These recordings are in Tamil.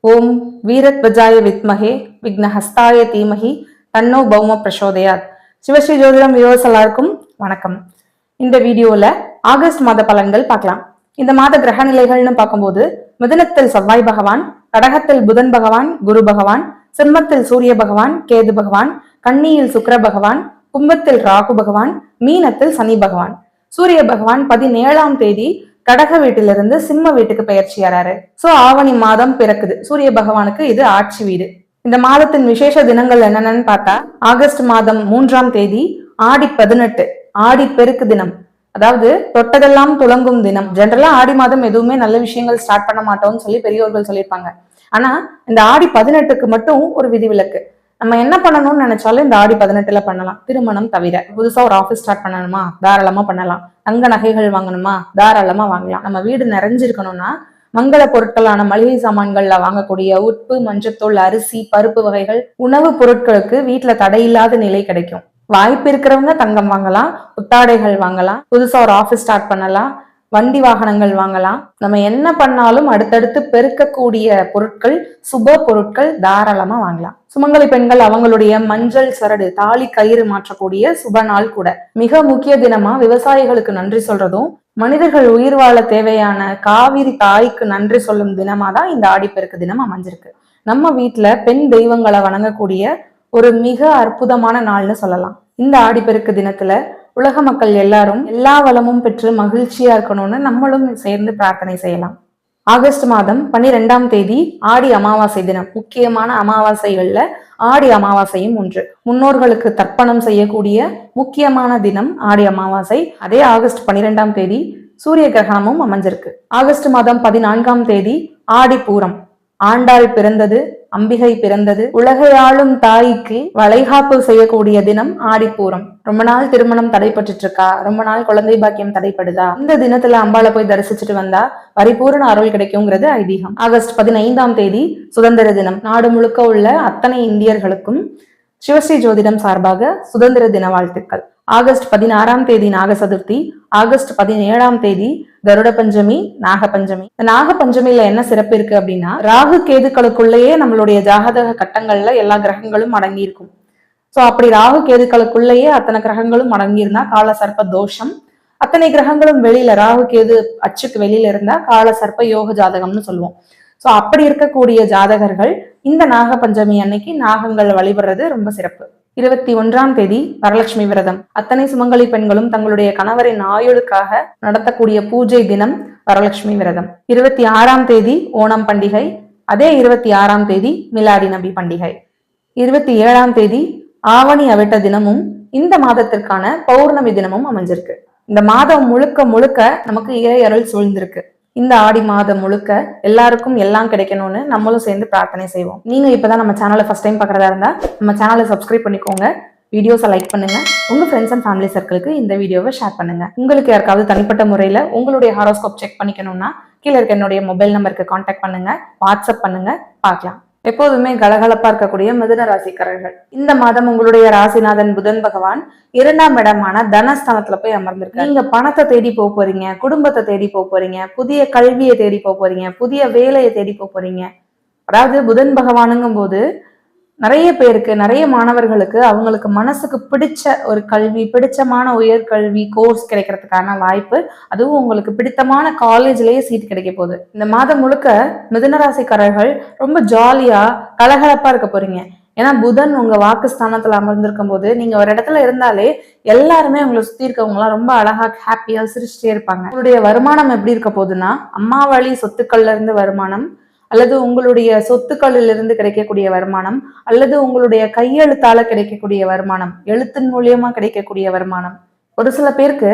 ஓம் வீரத்வஜாய வித்மகே விக்னஹஸ்தாய தீமகி தன்னோ பௌம பிரசோதயாத். சிவஸ்ரீ ஜோதிடம் வியூவர்ஸ் எல்லாருக்கும் வணக்கம். இந்த வீடியோல ஆகஸ்ட் மாத பலன்கள் பார்க்கலாம். இந்த மாத கிரக நிலைகள்னு பார்க்கும்போது மிதுனத்தில் செவ்வாய் பகவான், கடகத்தில் புதன் பகவான், குரு பகவான், சிம்மத்தில் சூரிய பகவான், கேது பகவான், கன்னியில் சுக்கிர பகவான், கும்பத்தில் ராகு பகவான், மீனத்தில் சனி பகவான். சூரிய பகவான் 17ஆம் தேதி கடக வீட்டிலிருந்து சிம்ம வீட்டுக்கு பயிற்சியாராரு. சோ ஆவணி மாதம் பிறக்குது. சூரிய பகவானுக்கு இது ஆட்சி வீடு. இந்த மாதத்தின் விசேஷ தினங்கள் என்னென்னு பார்த்தா, ஆகஸ்ட் மாதம் 3ஆம் தேதி ஆடி 18 ஆடி பெருக்கு தினம், அதாவது தொட்டதெல்லாம் துளங்கும் தினம். ஜென்ரலா ஆடி மாதம் எதுவுமே நல்ல விஷயங்கள் ஸ்டார்ட் பண்ண மாட்டோம்னு சொல்லி பெரியோர்கள் சொல்லியிருப்பாங்க. ஆனா இந்த ஆடி 18க்கு மட்டும் ஒரு விதிவிலக்கு. நம்ம என்ன பண்ணணும்னு நினைச்சாலும் இந்த ஆடி 18ல பண்ணலாம். திருமணம் தவிர புதுசா ஒரு ஆஃபீஸ் ஸ்டார்ட் பண்ணணுமா, தாராளமா பண்ணலாம். தங்க நகைகள் வாங்கணுமா, தாராளமா வாங்கலாம். நம்ம வீடு நிறைஞ்சிருக்கணும்னா மங்கள பொருட்களான மளிகை சாமான்கள்ல வாங்கக்கூடிய உப்பு, மஞ்சத்தூள், அரிசி, பருப்பு வகைகள், உணவு பொருட்களுக்கு வீட்டுல தடையில்லாத நிலை கிடைக்கும். வாய்ப்பு இருக்கிறவங்க தங்கம் வாங்கலாம், புத்தாடைகள் வாங்கலாம், புதுசா ஒரு ஆஃபீஸ் ஸ்டார்ட் பண்ணலாம், வண்டி வாகனங்கள் வாங்கலாம். நம்ம என்ன பண்ணாலும் அடுத்தடுத்து பெருக்கக்கூடிய பொருட்கள், சுப பொருட்கள் தாராளமா வாங்கலாம். சுமங்கலி பெண்கள் அவங்களுடைய மஞ்சள் சரடு, தாலி கயிறு மாற்றக்கூடிய சுப நாள் கூட. மிக முக்கிய தினமா விவசாயிகளுக்கு நன்றி சொல்றதும், மனிதர்கள் உயிர் வாழ தேவையான காவிரி தாய்க்கு நன்றி சொல்லும் தினமா தான் இந்த ஆடிப்பெருக்கு தினம் அமைஞ்சிருக்கு. நம்ம வீட்டுல பெண் தெய்வங்களை வணங்கக்கூடிய ஒரு மிக அற்புதமான நாள்னு சொல்லலாம். இந்த ஆடிப்பெருக்கு தினத்துல உலக மக்கள் எல்லாரும் எல்லா வளமும் பெற்று மகிழ்ச்சியா இருக்கணும்னு நம்மளும் சேர்ந்து பிரார்த்தனை செய்யலாம். ஆகஸ்ட் மாதம் 12ஆம் தேதி ஆடி அமாவாசை தினம். முக்கியமான அமாவாசைகள்ல ஆடி அமாவாசையும் ஒன்று. முன்னோர்களுக்கு தர்ப்பணம் செய்யக்கூடிய முக்கியமான தினம் ஆடி அமாவாசை. அதே ஆகஸ்ட் 12ஆம் தேதி சூரிய கிரகணமும் அமைஞ்சிருக்கு. ஆகஸ்ட் மாதம் 14ஆம் தேதி ஆடி பூரம். ஆண்டாள் பிறந்தது, அம்பிகை பிறந்தது, உலகையாளும் தாய்க்கு வளைகாப்பு செய்யக்கூடிய தினம் ஆடிப்பூரம். ரொம்ப நாள் திருமணம் தடைப்பட்டு இருக்கா, ரொம்ப நாள் குழந்தை பாக்கியம் தடைப்படுதா, இந்த தினத்துல அம்பாளை போய் தரிசிச்சுட்டு வந்தா பரிபூர்ண அருள் கிடைக்குங்கிறது ஐதீகம். ஆகஸ்ட் 15ஆம் தேதி சுதந்திர தினம். நாடு முழுக்க உள்ள அத்தனை இந்தியர்களுக்கும் சிவஸ்ரீ ஜோதிடம் சார்பாக சுதந்திர தின வாழ்த்துக்கள். ஆகஸ்ட் 16ஆம் தேதி நாக சதுர்த்தி. ஆகஸ்ட் 17ஆம் தேதி கருட பஞ்சமி, நாக பஞ்சமி. இந்த நாக பஞ்சமியில என்ன சிறப்பு இருக்கு அப்படின்னா, ராகு கேதுக்களுக்குள்ளேயே நம்மளுடைய ஜாதக கட்டங்கள்ல எல்லா கிரகங்களும் அடங்கி இருக்கும். சோ அப்படி ராகு கேதுக்களுக்குள்ளேயே அத்தனை கிரகங்களும் அடங்கியிருந்தா கால சர்ப்ப தோஷம். அத்தனை கிரகங்களும் வெளியில, ராகு கேது அச்சுக்கு வெளியில இருந்தா கால சர்ப்ப யோக ஜாதகம்னு சொல்லுவோம். சோ அப்படி இருக்கக்கூடிய ஜாதகர்கள் இந்த நாக பஞ்சமி அன்னைக்கு நாகங்கள் வழிபடுறது ரொம்ப சிறப்பு. 21ஆம் தேதி வரலட்சுமி விரதம். அத்தனை சுமங்கலி பெண்களும் தங்களுடைய கணவரின் ஆயுளுக்காக நடத்தக்கூடிய பூஜை தினம் வரலட்சுமி விரதம். 26ஆம் தேதி ஓணம் பண்டிகை. அதே 26ஆம் தேதி மிலாடி நபி பண்டிகை. 27ஆம் தேதி ஆவணி அவிட்ட தினமும் இந்த மாதத்திற்கான பௌர்ணமி தினமும் அமைஞ்சிருக்கு. இந்த மாதம் முழுக்க முழுக்க நமக்கு இறை அருள் சூழ்ந்திருக்கு. இந்த ஆடி மாதம் முழுக்க எல்லாருக்கும் எல்லாம் கிடைக்கணும்னு நம்மளும் சேர்ந்து பிரார்த்தனை செய்வோம். நீங்க இப்பதான் நம்ம சேனலை ஃபர்ஸ்ட் டைம் பார்க்கறதா இருந்தா நம்ம சேனலை சப்ஸ்கிரைப் பண்ணிக்கோங்க, வீடியோஸை லைக் பண்ணுங்க, உங்க ஃப்ரெண்ட்ஸ் அண்ட் ஃபேமிலி சர்க்கிளுக்கு இந்த வீடியோவை ஷேர் பண்ணுங்க. உங்களுக்கு யாருக்காவது தனிப்பட்ட முறையில உங்களுடைய ஹாரோஸ்கோப் செக் பண்ணிக்கணும்னா கீழே இருக்க என்னுடைய மொபைல் நம்பருக்கு கான்டாக்ட் பண்ணுங்க, வாட்ஸ்அப் பண்ணுங்க, பார்க்கலாம். எப்போதுமே கலகலப்பா இருக்கக்கூடிய மிதுன ராசிக்காரர்கள், இந்த மாதம் உங்களுடைய ராசிநாதன் புதன் பகவான் 2ஆம் இடமான தனஸ்தானத்துல போய் அமர்ந்திருக்காரு. நீங்க பணத்தை தேடி போறீங்க, குடும்பத்தை தேடி போறீங்க, புதிய கல்வியை தேடி போறீங்க, புதிய வேலையை தேடி போறீங்க. அதாவது புதன் பகவானுங்கும் போது நிறைய பேருக்கு, நிறைய மாணவர்களுக்கு அவங்களுக்கு மனசுக்கு பிடிச்ச ஒரு கல்வி, பிடிச்சமான உயர்கல்வி கோர்ஸ் கிடைக்கிறதுக்கான வாய்ப்பு, அதுவும் உங்களுக்கு பிடித்தமான காலேஜ்லயே சீட் கிடைக்க போகுது. இந்த மாதம் முழுக்க மிதுனராசிக்காரர்கள் ரொம்ப ஜாலியா கலகலப்பா இருக்க போறீங்க. ஏன்னா புதன் உங்க வாக்குஸ்தானத்துல அமர்ந்திருக்கும் போது நீங்க ஒரு இடத்துல இருந்தாலே எல்லாருமே உங்களை சுத்தி இருக்கவங்க எல்லாம் ரொம்ப அழகா ஹாப்பியா சிரிச்சுட்டே இருப்பாங்க. உங்களுடைய வருமானம் எப்படி இருக்க போகுதுன்னா, அம்மா வழி சொத்துக்கள்ல இருந்து வருமானம், அல்லது உங்களுடைய சொத்துக்களில் இருந்து கிடைக்கக்கூடிய வருமானம், அல்லது உங்களுடைய கையெழுத்தால கிடைக்கக்கூடிய வருமானம், எழுத்தின் மூலியமா கிடைக்கக்கூடிய வருமானம். ஒரு சில பேருக்கு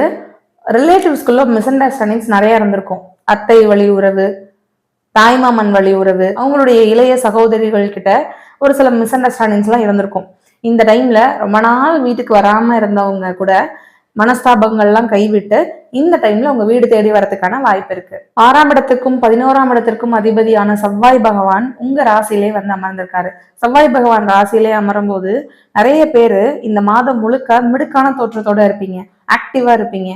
ரிலேட்டிவ்ஸ்குள்ள மிஸ் அண்டர்ஸ்டாண்டிங்ஸ் நிறைய இருந்திருக்கும். அத்தை வழி உறவு, தாய்மாமன் வழி உறவு, அவங்களுடைய இளைய சகோதரிகள் கிட்ட ஒரு சில மிஸ் அண்டர்ஸ்டாண்டிங்ஸ் எல்லாம் இருந்திருக்கும். இந்த டைம்ல ரொம்ப நாள் வீட்டுக்கு வராம இருந்தவங்க கூட மனஸ்தாபங்கள்லாம் கைவிட்டு இந்த டைம்ல உங்க வீடு தேடி வரதுக்கான வாய்ப்பு இருக்கு. 6ஆம் இடத்துக்கும் 11ஆம் இடத்திற்கும் அதிபதியான செவ்வாய் பகவான் உங்க ராசியிலே வந்து அமர்ந்திருக்காரு. செவ்வாய் பகவான் ராசியிலே அமரும் போது நிறைய பேரு இந்த மாதம் முழுக்க மிடுக்கான தோற்றத்தோட இருப்பீங்க, ஆக்டிவா இருப்பீங்க,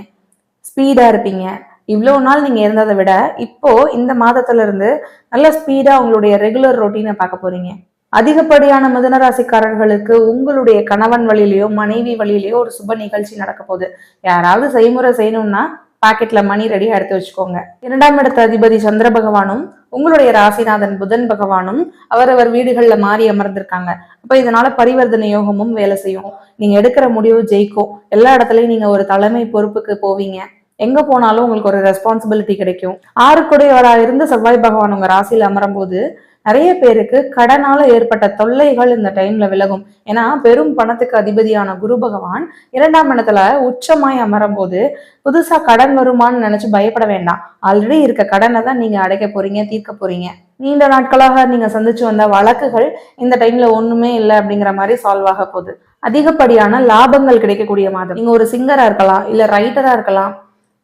ஸ்பீடா இருப்பீங்க, இவ்வளோ நாள் நீங்க இருந்ததை விட இப்போ இந்த மாதத்துல இருந்து நல்ல ஸ்பீடா உங்களுடைய ரெகுலர் ரொட்டீனை பார்க்க போறீங்க. அதிகப்படியான மிதுன ராசிக்காரர்களுக்கு உங்களுடைய கணவன் வழியிலயோ மனைவி வழியிலயோ ஒரு சுப நிகழ்ச்சி நடக்க போகுது. யாராவது செய்முறை செய்யணும்னா பாக்கெட்ல மணி ரெடியா எடுத்து வச்சுக்கோங்க. 2ஆம் இடத்த அதிபதி சந்திர பகவானும் உங்களுடைய ராசிநாதன் புதன் பகவானும் அவரவர் வீடுகள்ல மாறி அமர்ந்திருக்காங்க. அப்ப இதனால பரிவர்த்தனை யோகமும் வேலை செய்யும். நீங்க எடுக்கிற முடிவு ஜெயிக்கும். எல்லா இடத்துலயும் நீங்க ஒரு தலைமை பொறுப்புக்கு போவீங்க. எங்க போனாலும் உங்களுக்கு ஒரு ரெஸ்பான்சிபிலிட்டி கிடைக்கும். 6 இருந்து செவ்வாய் பகவான் உங்க ராசியில அமரும் போது நிறைய பேருக்கு கடனால ஏற்பட்ட தொல்லைகள் இந்த டைம்ல விலகும். ஏன்னா பெரும் பணத்துக்கு அதிபதியான குரு பகவான் 2ஆம் இடத்துல உச்சமாய் அமரும் போது புதுசா கடன் வருமானு நினைச்சு பயப்பட வேண்டாம். ஆல்ரெடி இருக்க கடனை தான் நீங்க அடைக்க போறீங்க, தீர்க்க போறீங்க. நீண்ட நாட்களாக நீங்க சந்திச்சு வந்த வழக்குகள் இந்த டைம்ல ஒண்ணுமே இல்லை அப்படிங்கிற மாதிரி சால்வ் ஆக போகுது. அதிகப்படியான லாபங்கள் கிடைக்கக்கூடிய மாதம். நீங்க ஒரு சிங்கரா இருக்கலாம், இல்ல ரைட்டரா இருக்கலாம்,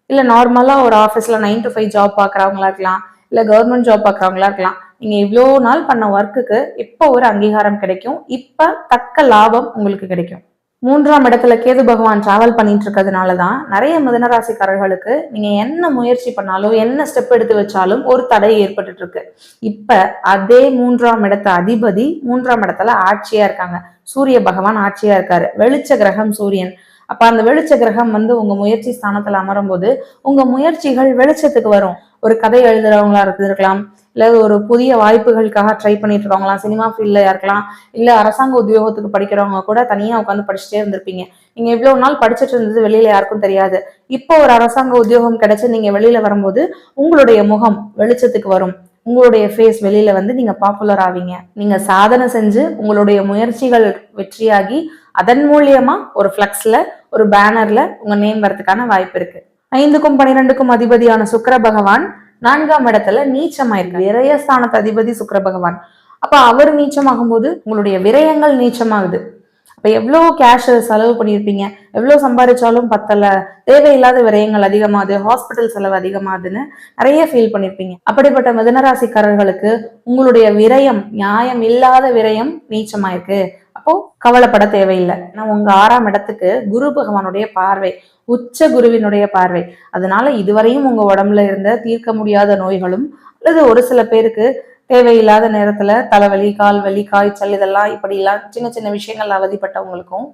இல்ல நார்மலா ஒரு ஆஃபீஸ்ல 9 to 5 ஜாப் பாக்குறவங்களா இருக்கலாம், இல்ல கவர்மெண்ட் ஜாப் பாக்குறவங்களா இருக்கலாம். நீங்க இவ்வளோ நாள் பண்ண ஒர்க்குக்கு இப்ப ஒரு அங்கீகாரம் கிடைக்கும். இப்ப தக்க லாபம் உங்களுக்கு கிடைக்கும். 3ஆம் இடத்துல கேது பகவான் டிராவல் பண்ணிட்டு இருக்கிறதுனாலதான் நிறைய மிதுனராசிக்காரர்களுக்கு நீங்க என்ன முயற்சி பண்ணாலும் என்ன ஸ்டெப் எடுத்து வச்சாலும் ஒரு தடை ஏற்பட்டு இருக்கு. இப்ப அதே 3ஆம் இடத்த அதிபதி 3ஆம் இடத்துல ஆட்சியா இருக்காங்க. சூரிய பகவான் ஆட்சியா இருக்காரு. வெளிச்ச கிரகம் சூரியன். அப்ப அந்த வெளிச்ச கிரகம் உங்க முயற்சி ஸ்தானத்துல அமரும் போது உங்க முயற்சிகள் வெளிச்சத்துக்கு வரும். ஒரு கதை எழுதுறவங்களா இருக்கலாம், இல்ல ஒரு புதிய வாய்ப்புகளுக்காக ட்ரை பண்ணிட்டு இருக்கவங்களாம், சினிமா ஃபீல்ட்ல இருக்கலாம், இல்ல அரசாங்க உத்தியோகத்துக்கு படிக்கிறவங்க கூட தனியா உட்காந்து படிச்சுட்டே இருந்திருப்பீங்க. நீங்க இவ்வளவு நாள் படிச்சுட்டு இருந்தது வெளியில யாருக்கும் தெரியாது. இப்போ ஒரு அரசாங்க உத்தியோகம் கிடைச்சு நீங்க வெளியில வரும்போது உங்களுடைய முகம் வெளிச்சத்துக்கு வரும். உங்களுடைய ஃபேஸ் வெளியில நீங்க பாப்புலர் ஆவீங்க. நீங்க சாதனை செஞ்சு உங்களுடைய முயற்சிகள் வெற்றியாகி அதன் மூலியமா ஒரு ஃபிளக்ஸ்ல ஒரு பேனர்ல உங்க நேம் வரதுக்கான வாய்ப்பு இருக்கு. 5க்கும் 12க்கும் அதிபதியான சுக்கிர பகவான் 4ஆம் இடத்துல நீச்சமாயிருக்கு. விரயஸ்தானத்து அதிபதி சுக்கிர பகவான். அப்ப அவர் நீச்சமாகும் போது உங்களுடைய விரயங்கள் நீச்சமாகுது. அப்ப எவ்வளவு கேஷ் செலவு பண்ணியிருப்பீங்க, எவ்வளவு சம்பாதிச்சாலும் பத்தல, தேவையில்லாத விரயங்கள் அதிகமாகுது, ஹாஸ்பிட்டல் செலவு அதிகமாகுதுன்னு நிறைய ஃபீல் பண்ணிருப்பீங்க. அப்படிப்பட்ட மிதுனராசிக்காரர்களுக்கு உங்களுடைய விரயம், நியாயம் இல்லாத விரயம் நீச்சமாயிருக்கு. அப்போ கவலைப்பட தேவையில்லை. நான் உங்க 6ஆம் இடத்துக்கு குரு பகவானுடைய பார்வை, உச்ச குருவினுடைய பார்வை. அதனால இதுவரையும் உங்க உடம்புல இருந்த தீர்க்க முடியாத நோய்களும் அல்லது ஒரு சில பேருக்கு தேவையில்லாத நேரத்துல தலைவலி, கால்வலி, காய்ச்சல் இதெல்லாம் இப்படிலாம் சின்ன சின்ன விஷயங்கள் அவதிப்பட்டவங்களுக்கும்,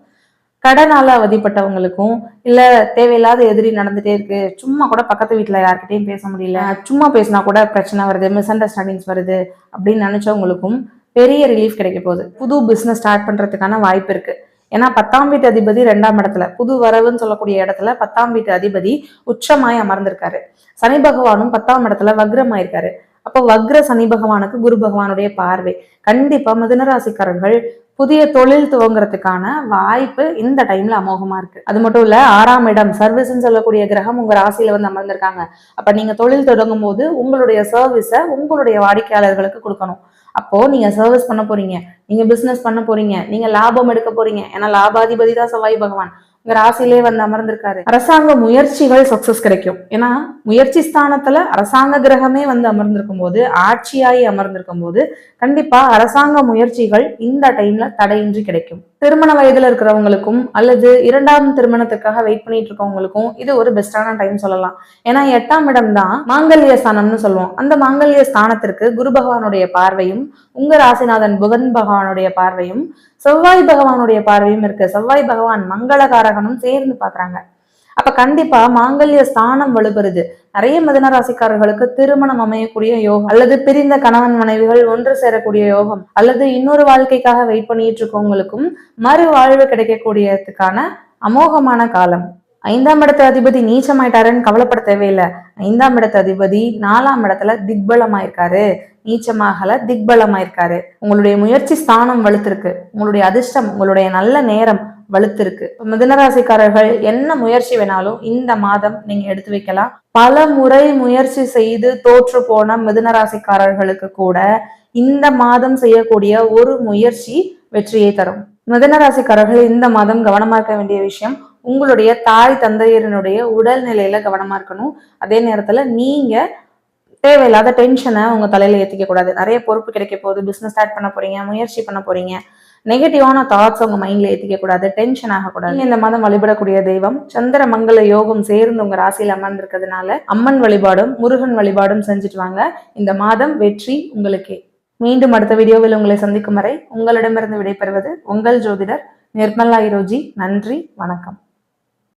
கடனால அவதிப்பட்டவங்களுக்கும், இல்ல தேவையில்லாத எதிரி நடந்துட்டே இருக்கு, சும்மா கூட பக்கத்து வீட்டுல யார்கிட்டையும் பேச முடியல, சும்மா பேசினா கூட பிரச்சனை வருது, மிஸ் அண்டர்ஸ்டாண்டிங்ஸ் வருது அப்படின்னு நினைச்சவங்களுக்கும் பெரிய ரிலீஃப் கிடைக்க போகுது. புது பிசினஸ் ஸ்டார்ட் பண்றதுக்கான வாய்ப்பு இருக்கு. ஏன்னா 10ஆம் வீட்டு அதிபதி 2ஆம் இடத்துல, புது வரவுன்னு சொல்லக்கூடிய இடத்துல 10ஆம் வீட்டு அதிபதி உச்சமாய் அமர்ந்திருக்காரு. சனி பகவானும் 10ஆம் இடத்துல வக்ரமாயிருக்காரு. அப்போ வக்ர சனி பகவானுக்கு குரு பகவானுடைய பார்வை. கண்டிப்பா மிதுனராசிக்காரர்கள் புதிய தொழில் துவங்குறதுக்கான வாய்ப்பு இந்த டைம்ல அமோகமா இருக்கு. அது மட்டும் இல்ல 6ஆம் இடம் சர்வீஸ்ன்னு சொல்லக்கூடிய கிரகம் உங்க ராசியில அமர்ந்திருக்காங்க. அப்ப நீங்க தொழில் தொடங்கும் போது உங்களுடைய சர்வீஸை உங்களுடைய வாடிக்கையாளர்களுக்கு கொடுக்கணும். அப்போ நீங்க சர்வீஸ் பண்ண போறீங்க, நீங்க பிசினஸ் பண்ண போறீங்க, நீங்க லாபம் எடுக்க போறீங்க. ஏன்னா லாபாதிபதி தான் செவ்வாய் பகவான் உங்க ராசியிலே அமர்ந்திருக்காரு. அரசாங்க முயற்சிகள் சக்சஸ் கிடைக்கும். ஏன்னா முயற்சி ஸ்தானத்துல அரசாங்க கிரகமே அமர்ந்திருக்கும் போது, ஆட்சியாகி அமர்ந்திருக்கும் போது கண்டிப்பா அரசாங்க முயற்சிகள் இந்த டைம்ல தடையின்றி கிடைக்கும். திருமண வயதுல இருக்கிறவங்களுக்கும் அல்லது 2ஆம் திருமணத்துக்காக வெயிட் பண்ணிட்டு இருக்கவங்களுக்கும் இது ஒரு பெஸ்டான டைம் சொல்லலாம். ஏன்னா 8ஆம் இடம் தான் மாங்கல்ய ஸ்தானம்னு சொல்லுவோம். அந்த மாங்கல்ய ஸ்தானத்திற்கு குரு பகவானுடைய பார்வையும் உங்க ராசிநாதன் புதன் பகவானுடைய பார்வையும் செவ்வாய் பகவானுடைய பார்வையும் இருக்கு. செவ்வாய் பகவான் மங்களகாரகனும் சேர்ந்து பாக்குறாங்க. அப்ப கண்டிப்பா மாங்கல்ய ஸ்தானம் வலுப்பெறுது. நிறைய மிதுனராசிக்காரர்களுக்கு திருமணம் அமையக்கூடிய யோகம், அல்லது பிரிந்த கணவன் மனைவிகள் ஒன்று சேரக்கூடிய யோகம், அல்லது இன்னொரு வாழ்க்கைக்காக வெயிட் பண்ணிட்டு இருக்கவங்களுக்கும் மறு வாழ்வு கிடைக்கக்கூடியதுக்கான அமோகமான காலம். 5ஆம் இடத்து அதிபதி நீச்சமாயிட்டாருன்னு கவலைப்பட தேவையில்லை. 5ஆம் இடத்து அதிபதி 4ஆம் இடத்துல திக்பலமாயிருக்காரு. நீச்சமாகல, திக்பலமாயிருக்காரு. உங்களுடைய முயற்சி ஸ்தானம் வலுத்திருக்கு. உங்களுடைய அதிர்ஷ்டம், உங்களுடைய நல்ல நேரம் வலுத்திருக்கு. மிதுனராசிக்காரர்கள் என்ன முயற்சி வேணாலும் இந்த மாதம் நீங்க எடுத்து வைக்கலாம். பல முறை முயற்சி செய்து தோற்று போன மிதுனராசிக்காரர்களுக்கு கூட இந்த மாதம் செய்யக்கூடிய ஒரு முயற்சி வெற்றியை தரும். மிதுனராசிக்காரர்கள் இந்த மாதம் கவனமா இருக்க வேண்டிய விஷயம், உங்களுடைய தாய் தந்தையரினுடைய உடல்நிலையில கவனமா இருக்கணும். அதே நேரத்துல நீங்க தேவையில்லாத டென்ஷனை உங்க தலையில ஏத்திக்க கூடாது. நிறைய பொறுப்பு கிடைக்க போகுது, பிசினஸ் ஸ்டார்ட் பண்ண போறீங்க, முயற்சி பண்ண போறீங்க, நெகட்டிவான தாட்ஸ் உங்க மைண்ட்ல ஏத்திக்க கூடாது, டென்ஷன் ஆகக்கூடாது. இந்த மாதம் வழிபடக்கூடிய தெய்வம் சந்திர மங்கள யோகம் சேர்ந்து உங்க ராசியில அமர்ந்திருக்கிறதுனால அம்மன் வழிபாடும் முருகன் வழிபாடும் செஞ்சுட்டு வாங்க. இந்த மாதம் வெற்றி உங்களுக்கே. மீண்டும் அடுத்த வீடியோவில் உங்களை சந்திக்கும் வரை உங்களிடமிருந்து விடைபெறுவது உங்கள் ஜோதிடர் நிர்மலா இரோஜி. நன்றி, வணக்கம்.